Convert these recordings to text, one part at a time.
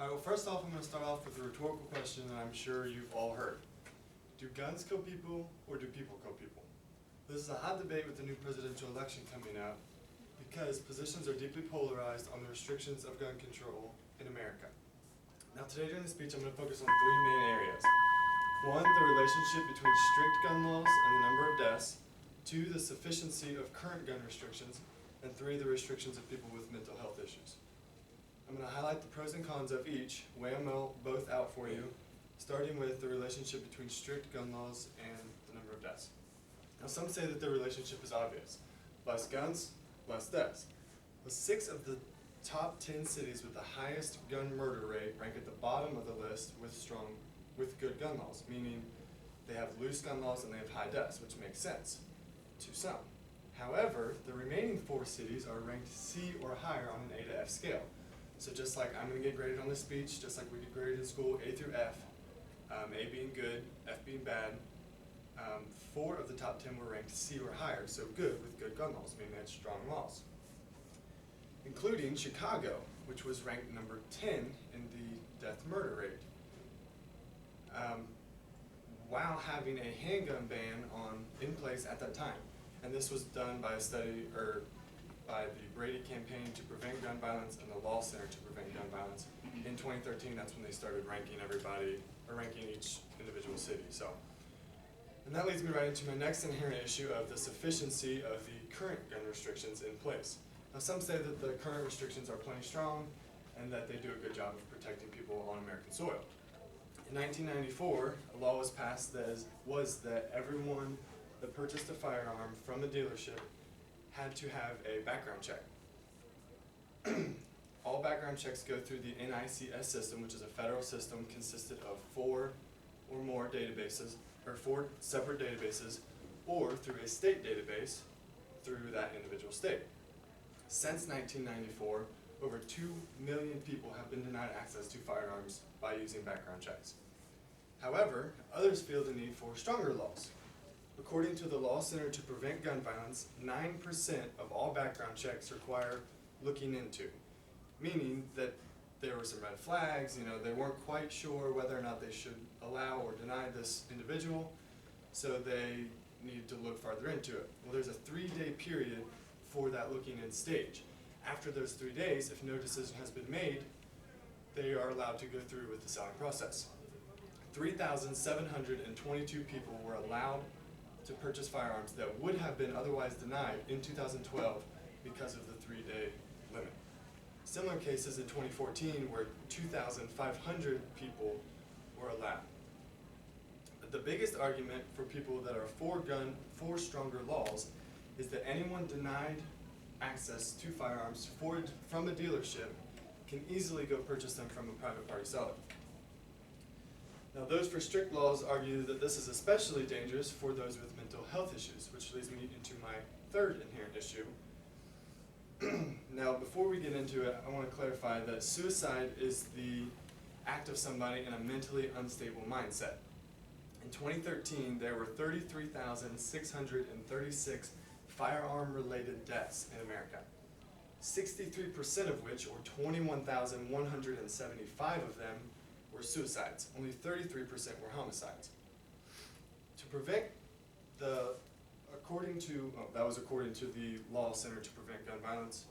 All right, well, first off, I'm going to start off with a rhetorical question that I'm sure you've all heard. Do guns kill people, or do people kill people? This is a hot debate with the new presidential election coming up because positions are deeply polarized on the restrictions of gun control in America. Now, today during the speech, I'm going to focus on three main areas. One, the relationship between strict gun laws and the number of deaths. Two, the sufficiency of current gun restrictions. And three, the restrictions of people with mental health issues. I'm going to highlight the pros and cons of each, weigh them both out for you, starting with the relationship between strict gun laws and the number of deaths. Now, some say that the relationship is obvious. Less guns, less deaths. Well, 6 of the top 10 cities with the highest gun murder rate rank at the bottom of the list with good gun laws, meaning they have loose gun laws and they have high deaths, which makes sense to some. However, the remaining 4 cities are ranked C or higher on an A to F scale. So just like I'm going to get graded on this speech, just like we get graded in school, A through F, A being good, F being bad, 4 of the top 10 were ranked C or higher, so good with good gun laws, meaning they had strong laws. Including Chicago, which was ranked number 10 in the death murder rate. While having a handgun ban in place at that time. And this was done by a study, or by the Brady Campaign to Prevent Gun Violence and the Law Center to Prevent Gun Violence. In 2013, that's when they started ranking everybody, or ranking each individual city. And that leads me right into my next inherent issue of the sufficiency of the current gun restrictions in place. Now, some say that the current restrictions are plenty strong and that they do a good job of protecting people on American soil. In 1994, a law was passed that everyone that purchased a firearm from a dealership had to have a background check. All background checks go through the NICS system, which is a federal system consisted of 4 or more databases, or 4 separate databases, or through a state database through that individual state. Since 1994, over 2 million people have been denied access to firearms by using background checks. However, others feel the need for stronger laws. According to the Law Center to Prevent Gun Violence, 9% of all background checks require looking into, meaning that there were some red flags, they weren't quite sure whether or not they should allow or deny this individual, so they needed to look farther into it. Well, there's a 3-day period for that looking in stage. After those 3 days, if no decision has been made, they are allowed to go through with the selling process. 3,722 people were allowed to purchase firearms that would have been otherwise denied in 2012 because of the 3-day limit. Similar cases in 2014 where 2,500 people were allowed. But the biggest argument for people that are for stronger laws is that anyone denied access to firearms from a dealership can easily go purchase them from a private party seller. Now, those for strict laws argue that this is especially dangerous for those with mental health issues, which leads me into my third inherent issue. Now, before we get into it, I want to clarify that suicide is the act of somebody in a mentally unstable mindset. In 2013, there were 33,636 firearm-related deaths in America, 63% of which, or 21,175 of them, were suicides. Only 33% were homicides. To prevent that was according to the Law Center to Prevent Gun Violence.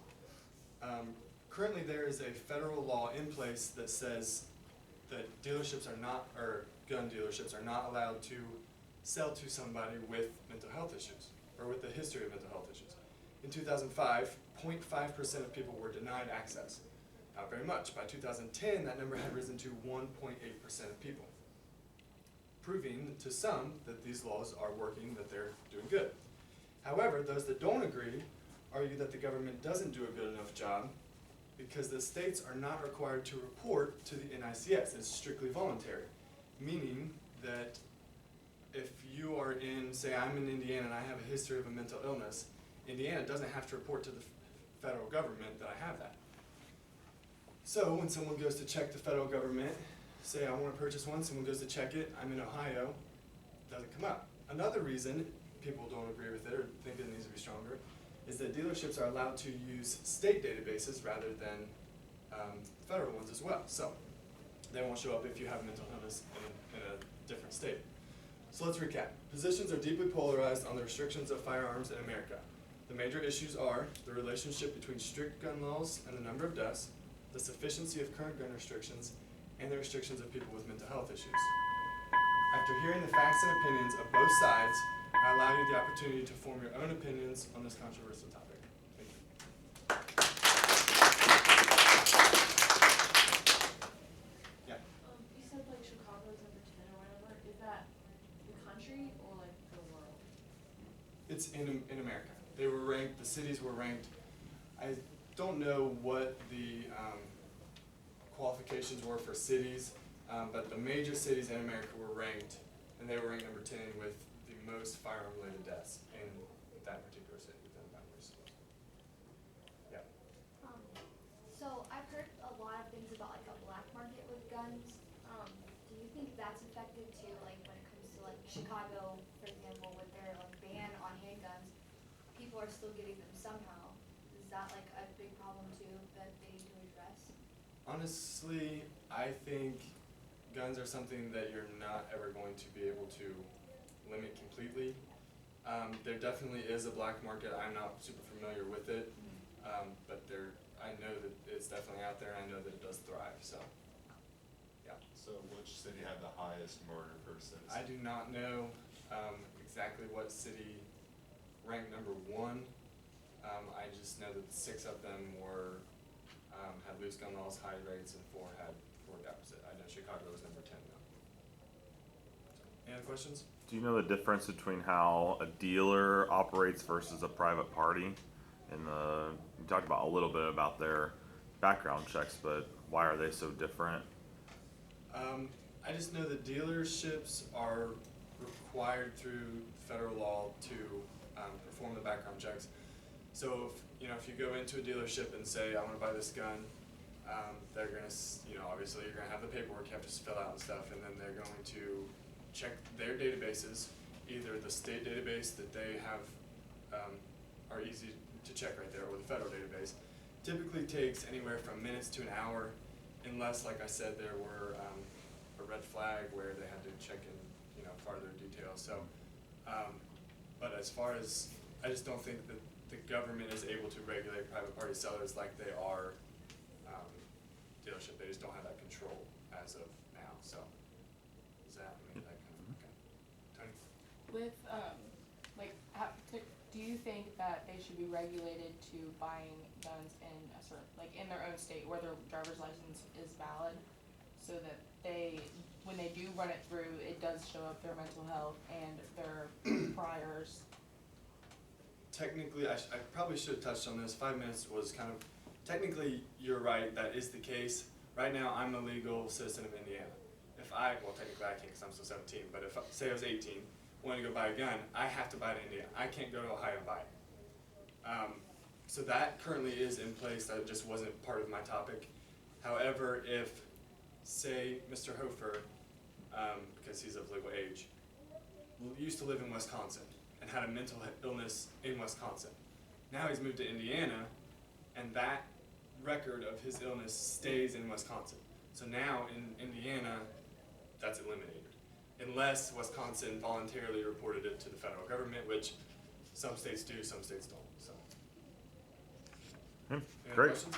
Currently, there is a federal law in place that says that gun dealerships are not allowed to sell to somebody with mental health issues, or with a history of mental health issues. In 2005, 0.5% of people were denied access. Not very much. By 2010, that number had risen to 1.8% of people, proving to some that these laws are working, that they're doing good. However, those that don't agree argue that the government doesn't do a good enough job because the states are not required to report to the NICS. It's strictly voluntary, meaning that if you are say I'm in Indiana and I have a history of a mental illness, Indiana doesn't have to report to the federal government that I have that. So when someone goes to check the federal government, say I want to purchase one, someone goes to check it, I'm in Ohio, it doesn't come up. Another reason people don't agree with it or think it needs to be stronger is that dealerships are allowed to use state databases rather than federal ones as well. So They won't show up if you have a mental illness in a different state. So let's recap. Positions are deeply polarized on the restrictions of firearms in America. The major issues are the relationship between strict gun laws and the number of deaths, the sufficiency of current gun restrictions, and the restrictions of people with mental health issues. After hearing the facts and opinions of both sides, I allow you the opportunity to form your own opinions on this controversial topic. Thank you. Yeah. You said like Chicago's number 10 or whatever. Is that the country or like the world? It's in America. They were ranked, the cities were ranked. I don't know what the qualifications were for cities, but the major cities in America were ranked, and they were ranked number 10 with the most firearm-related deaths in that particular city within that list. Yeah. So I've heard a lot of things about like a black market with guns. Do you think that's affected too, like when it comes to like Chicago, for example, with their like ban on handguns, people are still getting them somehow. Is that like a big problem too that they need to address? Honestly, I think guns are something that you're not ever going to be able to limit completely. There definitely is a black market. I'm not super familiar with it, but I know that it's definitely out there, and I know that it does thrive, so, yeah. So which city had the highest murder per citizen? I do not know exactly what city ranked number 1. I just know that 6 of them were had loose gun laws, high rates, and 4 had the opposite. I know Chicago was number 10 though. So, any other questions? Do you know the difference between how a dealer operates versus a private party? You talked about a little bit about their background checks, but why are they so different? I just know that dealerships are required through federal law to perform the background checks. So if you go into a dealership and say, I want to buy this gun, they're going to, obviously you're going to have the paperwork you have to fill out and stuff, and then they're going to check their databases, either the state database that they have are easy to check right there, or the federal database. Typically takes anywhere from minutes to an hour, unless, like I said, there were a red flag where they had to check in, farther detail. So, but as far as, I just don't think that the government is able to regulate private party sellers like they are dealership. They just don't have that control as of now. So, does that make that kind of okay? Tony? With do you think that they should be regulated to buying guns in a certain, like in their own state where their driver's license is valid, so that when they do run it through, it does show up their mental health and their priors? Technically, I probably should have touched on this. 5 minutes was kind of, technically, you're right, that is the case. Right now, I'm a legal citizen of Indiana. Technically I can't because I'm still 17, but if, say I was 18, wanted to go buy a gun, I have to buy it in Indiana. I can't go to Ohio and buy it. So that currently is in place. That just wasn't part of my topic. However, if, say, Mr. Hofer, because he's of legal age, used to live in Wisconsin and had a mental illness in Wisconsin. Now he's moved to Indiana, and that record of his illness stays in Wisconsin. So now in Indiana, that's eliminated. Unless Wisconsin voluntarily reported it to the federal government, which some states do, some states don't. So, Okay, any other great. questions?